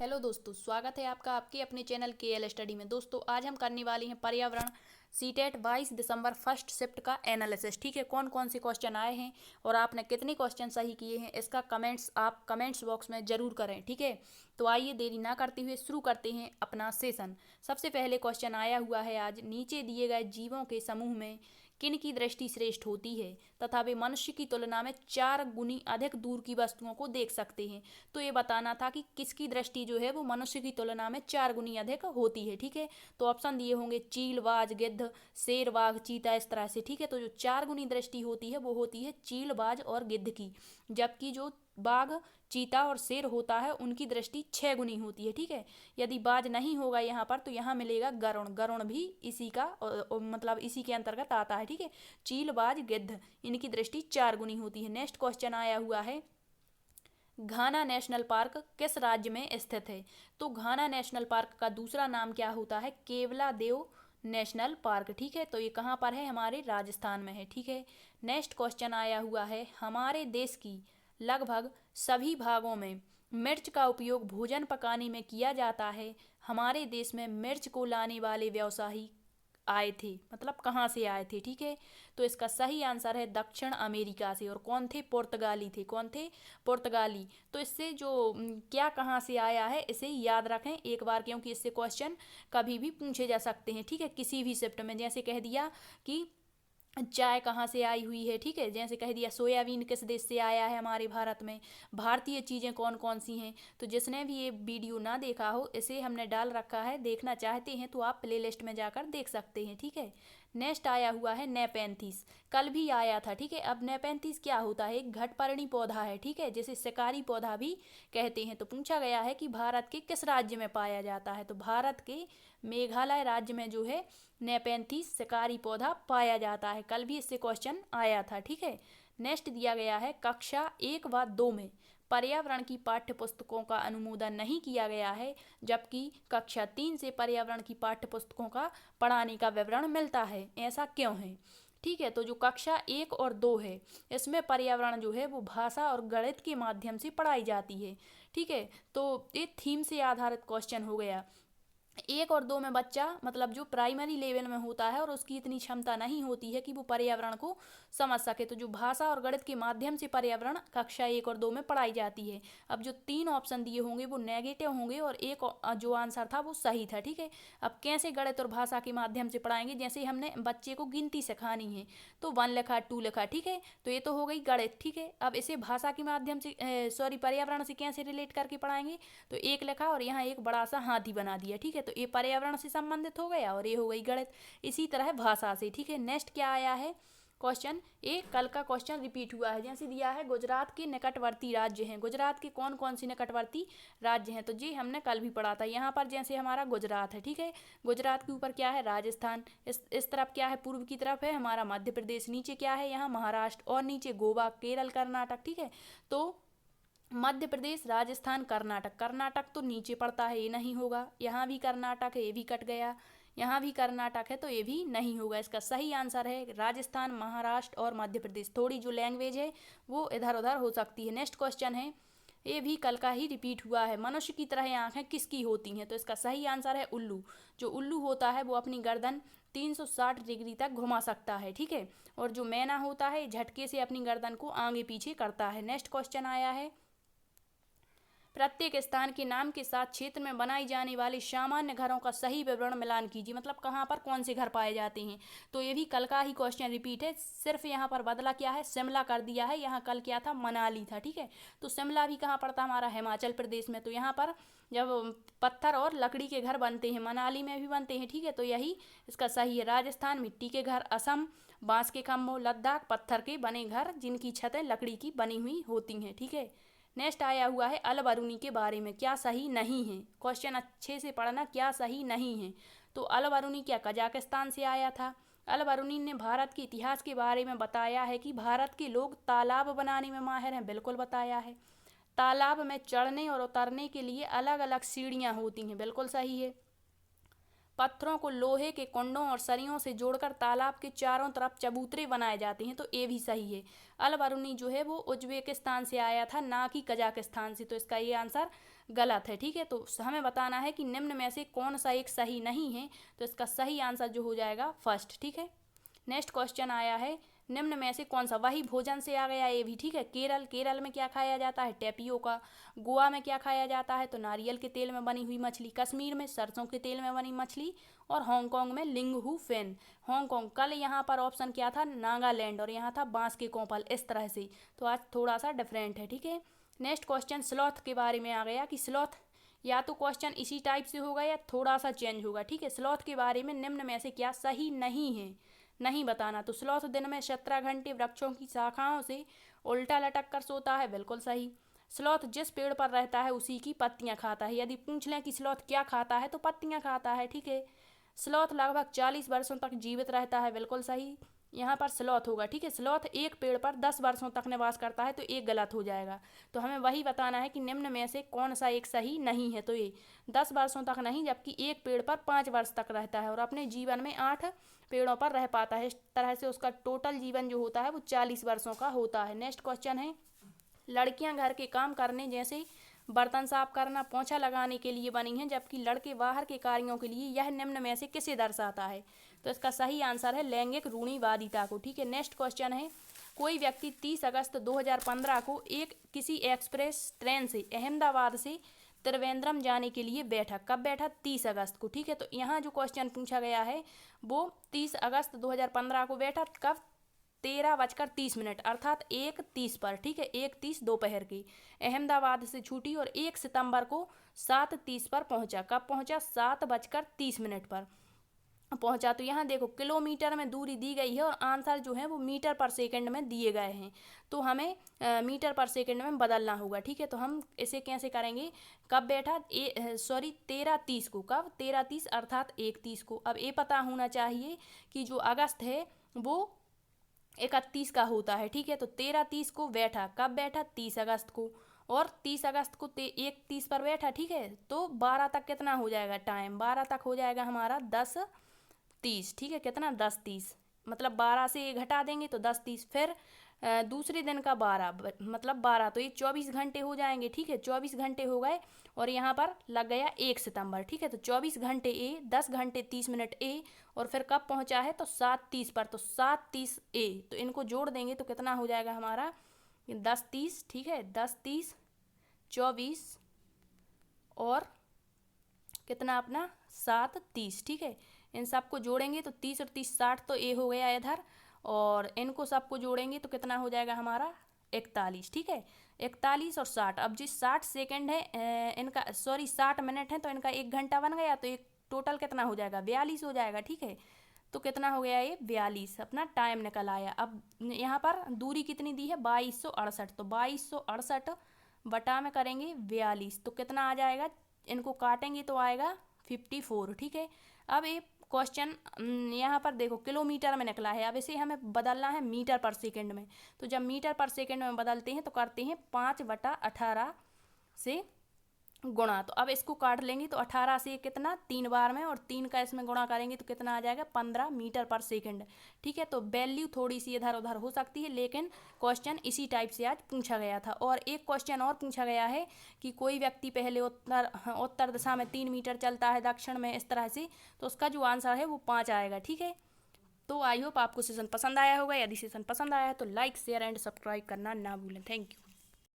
Hello दोस्तों, स्वागत है आपका आपके अपने चैनल KL स्टडी में। दोस्तों आज हम करने वाले हैं पर्यावरण सीटेट 22 दिसंबर फर्स्ट शिफ्ट का एनालिसिस। ठीक है, कौन कौन से क्वेश्चन आए हैं और आपने कितने क्वेश्चन सही किए हैं इसका कमेंट्स आप कमेंट्स बॉक्स में ज़रूर करें। ठीक है, तो आइए देरी ना करते हुए शुरू करते हैं अपना सेशन। सबसे पहले क्वेश्चन आया हुआ है आज, नीचे दिए गए जीवों के समूह में किन की दृष्टि श्रेष्ठ होती है तथा वे मनुष्य की तुलना में 4 गुनी अधिक दूर की वस्तुओं को देख सकते हैं। तो ये बताना था कि किसकी दृष्टि जो है वो मनुष्य की तुलना में 4 गुनी अधिक होती है। ठीक है, तो ऑप्शन दिए होंगे चील, बाज, गिद्ध, शेर, बाघ, चीता, इस तरह से। ठीक है, तो जो 4 गुनी दृष्टि होती है वो होती है चील, बाज और गिद्ध की, जबकि जो बाघ, चीता और शेर होता है उनकी दृष्टि 6 गुनी होती है। ठीक है, यदि बाज नहीं होगा यहाँ पर तो यहाँ मिलेगा गरुण। गरुण भी इसी का मतलब इसी के अंतर्गत आता है। ठीक है, चील, बाज, गिद्ध इनकी दृष्टि 4 गुनी होती है। नेक्स्ट क्वेश्चन आया हुआ है, घाना नेशनल पार्क किस राज्य में स्थित है? तो घाना नेशनल पार्क का दूसरा नाम क्या होता है? Keoladeo national park. ठीक है, तो ये कहाँ पर है? हमारे राजस्थान में है। ठीक है, नेक्स्ट क्वेश्चन आया हुआ है, हमारे देश की लगभग सभी भागों में मिर्च का उपयोग भोजन पकाने में किया जाता है। हमारे देश में मिर्च को लाने वाले व्यवसायी आए थे, मतलब कहाँ से आए थे? ठीक है, तो इसका सही आंसर है दक्षिण अमेरिका से। और कौन थे? पुर्तगाली थे। कौन थे? पुर्तगाली। तो इससे जो क्या कहाँ से आया है इसे याद रखें एक बार, क्योंकि इससे क्वेश्चन कभी भी पूछे जा सकते हैं। ठीक है, किसी भी शिफ्ट में जैसे कह दिया कि चाय कहाँ से आई हुई है। ठीक है, जैसे कह दिया सोयाबीन किस देश से आया है हमारे भारत में, भारतीय चीज़ें कौन कौन सी हैं। तो जिसने भी ये वीडियो ना देखा हो इसे हमने डाल रखा है, देखना चाहते हैं तो आप प्लेलिस्ट में जाकर देख सकते हैं। ठीक है, नेक्स्ट आया हुआ है नेपेंथिस, कल भी आया था। ठीक है, अब नेपेंथिस क्या होता है? एक घटपर्णी पौधा है। ठीक है, जिसे शिकारी पौधा भी कहते हैं। तो पूछा गया है कि भारत के किस राज्य में पाया जाता है? तो भारत के मेघालय राज्य में जो है नेपेंथिस शिकारी पौधा पाया जाता है। कल भी इससे क्वेश्चन आया था। ठीक है, नेक्स्ट दिया गया है, कक्षा 1 व 2 में पर्यावरण की पाठ्य पुस्तकों का अनुमोदन नहीं किया गया है, जबकि कक्षा 3 से पर्यावरण की पाठ्य पुस्तकों का पढ़ाने का विवरण मिलता है। ऐसा क्यों है? ठीक है, तो जो कक्षा 1 और 2 है इसमें पर्यावरण जो है वो भाषा और गणित के माध्यम से पढ़ाई जाती है। ठीक है, तो ये थीम से आधारित क्वेश्चन हो गया। 1 और 2 में बच्चा मतलब जो प्राइमरी लेवल में होता है और उसकी इतनी क्षमता नहीं होती है कि वो पर्यावरण को समझ सके, तो जो भाषा और गणित के माध्यम से पर्यावरण कक्षा 1 और 2 में पढ़ाई जाती है। अब जो 3 ऑप्शन दिए होंगे वो नेगेटिव होंगे और एक जो आंसर था वो सही था। ठीक है, अब कैसे गणित और भाषा के माध्यम से पढ़ाएंगे? जैसे हमने बच्चे को गिनती सिखानी है तो 1 लिखा, 2 लिखा। ठीक है, तो ये तो हो गई गणित। ठीक है, अब इसे भाषा के माध्यम से सॉरी पर्यावरण से कैसे रिलेट करके पढ़ाएंगे? तो 1 लिखा और यहाँ एक बड़ा सा हाथी बना दिया। ठीक है, तो ये पर्यावरण से संबंधित हो गया और ये हो गई गणित। इसी तरह भाषा से। ठीक है, नेक्स्ट क्या आया है क्वेश्चन? एक कल का क्वेश्चन रिपीट हुआ है। जैसे दिया है गुजरात के निकटवर्ती राज्य हैं। गुजरात के कौन कौन सी निकटवर्ती राज्य हैं? तो जी हमने कल भी पढ़ा था। यहाँ पर जैसे हमारा गुजरात है। ठीक है, गुजरात के ऊपर क्या है? राजस्थान। इस तरफ क्या है? पूर्व की तरफ है हमारा मध्य प्रदेश। नीचे क्या है? यहाँ महाराष्ट्र और नीचे गोवा, केरल, कर्नाटक। ठीक है, तो मध्य प्रदेश, राजस्थान, कर्नाटक। कर्नाटक तो नीचे पड़ता है, ये नहीं होगा। यहाँ भी कर्नाटक है, ये भी कट गया। यहाँ भी कर्नाटक है तो ये भी नहीं होगा। इसका सही आंसर है राजस्थान, महाराष्ट्र और मध्य प्रदेश। थोड़ी जो लैंग्वेज है वो इधर उधर हो सकती है। नेक्स्ट क्वेश्चन है, ये भी कल का ही रिपीट हुआ है, मनुष्य की तरह आंखें किसकी होती हैं? तो इसका सही आंसर है उल्लू। जो उल्लू होता है वो अपनी गर्दन 360 डिग्री तक घुमा सकता है। ठीक है, और जो मैना होता है झटके से अपनी गर्दन को आगे पीछे करता है। नेक्स्ट क्वेश्चन आया है, प्रत्येक स्थान के नाम के साथ क्षेत्र में बनाई जाने वाले सामान्य घरों का सही विवरण मिलान कीजिए। मतलब कहाँ पर कौन से घर पाए जाते हैं? तो ये भी कल का ही क्वेश्चन रिपीट है, सिर्फ यहाँ पर बदला क्या है? शिमला कर दिया है। यहाँ कल क्या था? मनाली था। ठीक है, तो शिमला भी कहाँ पड़ता? हमारा हिमाचल प्रदेश में। तो यहाँ पर जब पत्थर और लकड़ी के घर बनते हैं मनाली में भी बनते हैं। ठीक है, तो यही इसका सही है। राजस्थान मिट्टी के घर, असम बांस के खम्भों, लद्दाख पत्थर के बने घर जिनकी छतें लकड़ी की बनी हुई होती हैं। ठीक है, नेक्स्ट आया हुआ है अल बरूनी के बारे में क्या सही नहीं है? क्वेश्चन अच्छे से पढ़ना, क्या सही नहीं है? तो अल बरूनी क्या कजाकिस्तान से आया था? अल बरूनी ने भारत के इतिहास के बारे में बताया है कि भारत के लोग तालाब बनाने में माहिर हैं। बिल्कुल बताया है। तालाब में चढ़ने और उतरने के लिए अलग अलग सीढ़ियाँ होती हैं। बिल्कुल सही है। पत्थरों को लोहे के कुंडों और सरियों से जोड़कर तालाब के चारों तरफ चबूतरे बनाए जाते हैं। तो ये भी सही है। अल बरूनी जो है वो उज्बेकिस्तान से आया था, ना कि कजाकिस्तान से। तो इसका ये आंसर गलत है, ठीक है। तो हमें बताना है कि निम्न में से कौन सा एक सही नहीं है, तो इसका सही आंसर जो हो जाएगा फर्स्ट, ठीक है। नेक्स्ट क्वेश्चन आया है, निम्न में से कौन सा, वही भोजन से आ गया ये भी, ठीक है। केरल में क्या खाया जाता है, टेपियोका। गोवा में क्या खाया जाता है, तो नारियल के तेल में बनी हुई मछली। कश्मीर में सरसों के तेल में बनी मछली। और हांगकांग में लिंगहू फेन। हांगकांग, कल यहाँ पर ऑप्शन क्या था, नागालैंड, और यहाँ था बांस के कोपल, इस तरह से। तो आज थोड़ा सा डिफरेंट है, ठीक है। नेक्स्ट क्वेश्चन स्लॉथ के बारे में आ गया कि स्लॉथ, या तो क्वेश्चन इसी टाइप से होगा या थोड़ा सा चेंज होगा, ठीक है। स्लॉथ के बारे में निम्न में से क्या सही नहीं है, नहीं बताना। तो स्लॉथ दिन में 17 घंटे वृक्षों की शाखाओं से उल्टा लटक कर सोता है, बिल्कुल सही। स्लॉथ जिस पेड़ पर रहता है उसी की पत्तियां खाता है। यदि पूछ लें कि स्लॉथ क्या खाता है, तो पत्तियां खाता है, ठीक है। स्लॉथ लगभग 40 वर्षों तक जीवित रहता है, बिल्कुल सही। यहाँ पर स्लॉथ होगा, ठीक है। स्लॉथ एक पेड़ पर 10 वर्षों तक निवास करता है, तो एक गलत हो जाएगा। तो हमें वही बताना है कि निम्न में से कौन सा एक सही नहीं है। तो ये 10 वर्षों तक नहीं, जबकि एक पेड़ पर 5 वर्ष तक रहता है और अपने जीवन में 8 पेड़ों पर रह पाता है। इस तरह से उसका टोटल जीवन जो होता है वो 40 वर्षों का होता है। नेक्स्ट क्वेश्चन है, लड़कियां घर के काम करने जैसे बर्तन साफ करना, पोंछा लगाने के लिए बनी हैं, जबकि लड़के बाहर के कार्यों के लिए। यह निम्न में से किसे दर्शाता है, तो इसका सही आंसर है लैंगिक रूढ़िवादिता को, ठीक है। नेक्स्ट क्वेश्चन है, कोई व्यक्ति 30 अगस्त 2015 को किसी एक्सप्रेस ट्रेन से अहमदाबाद से त्रिवेंद्रम जाने के लिए बैठा। कब बैठा, 30 अगस्त को, ठीक है। तो यहाँ जो क्वेश्चन पूछा गया है वो 30 अगस्त 2015 को बैठा, कब, 13:30 अर्थात 1:30 पर, ठीक है। 1:30 दोपहर की अहमदाबाद से छूटी और 1 सितंबर को 7:30 पर पहुंचा। कब पहुंचा, 7:30 पर पहुंचा। तो यहाँ देखो किलोमीटर में दूरी दी गई है और आंसर जो है वो मीटर पर सेकंड में दिए गए हैं, तो हमें मीटर पर सेकंड में बदलना होगा, ठीक है। तो हम इसे कैसे करेंगे, कब बैठा, 13:30 को, कब, 13:30 अर्थात 1:30 को। अब ये पता होना चाहिए कि जो अगस्त है वो 31 का होता है, ठीक है। तो 13:30 को बैठा, कब बैठा, 30 अगस्त को, और 30 अगस्त को 1:30 पर बैठा, ठीक है। तो 12 तक कितना हो जाएगा टाइम, 12 तक हो जाएगा हमारा 10:30, ठीक है। कितना, 10:30, मतलब 12 से ये घटा देंगे तो 10:30। फिर दूसरे दिन का 12 मतलब 12, तो ये 24 घंटे हो जाएंगे, ठीक है। 24 घंटे हो गए और यहाँ पर लग गया 1 सितंबर, ठीक है। तो 24 घंटे ए, 10 घंटे 30 मिनट ए, और फिर कब पहुँचा है, तो 7:30 पर, तो 7:30 ए। तो इनको जोड़ देंगे तो कितना हो जाएगा हमारा, 10:30, ठीक है। 10:30, 24 और कितना अपना 7:30, ठीक है। इन सबको जोड़ेंगे तो 30 और 30 60, तो ए हो गया इधर, और इनको सबको जोड़ेंगे तो कितना हो जाएगा हमारा 41, ठीक है। 41 और 60, अब जिस 60 सेकंड है इनका, सॉरी 60 मिनट है, तो इनका 1 घंटा बन गया, तो एक टोटल कितना हो जाएगा, 42 हो जाएगा, ठीक है। तो कितना हो गया ये 42, अपना टाइम निकल आया। अब यहाँ पर दूरी कितनी दी है, 2268, तो 2268 बटा में करेंगे 42, तो कितना आ जाएगा, इनको काटेंगे तो आएगा 54, ठीक है। अब ये क्वेश्चन यहाँ पर देखो किलोमीटर में निकला है, अब इसे हमें बदलना है मीटर पर सेकंड में। तो जब मीटर पर सेकंड में बदलते हैं तो करते हैं 5/18 से गुणा। तो अब इसको काट लेंगे तो 18 से कितना, 3 बार में, और 3 का इसमें गुणा करेंगे तो कितना आ जाएगा, 15 मीटर पर सेकंड, ठीक है। तो वैल्यू थोड़ी सी इधर उधर हो सकती है, लेकिन क्वेश्चन इसी टाइप से आज पूछा गया था। और एक क्वेश्चन और पूछा गया है कि कोई व्यक्ति पहले उत्तर दिशा में 3 मीटर चलता है, दक्षिण में इस तरह से, तो उसका जो आंसर है वो 5 आएगा, ठीक है। तो आई होप आपको सेशन पसंद आया होगा। यदि सेशन पसंद आया है तो लाइक, शेयर एंड सब्सक्राइब करना ना भूलें। Thank you.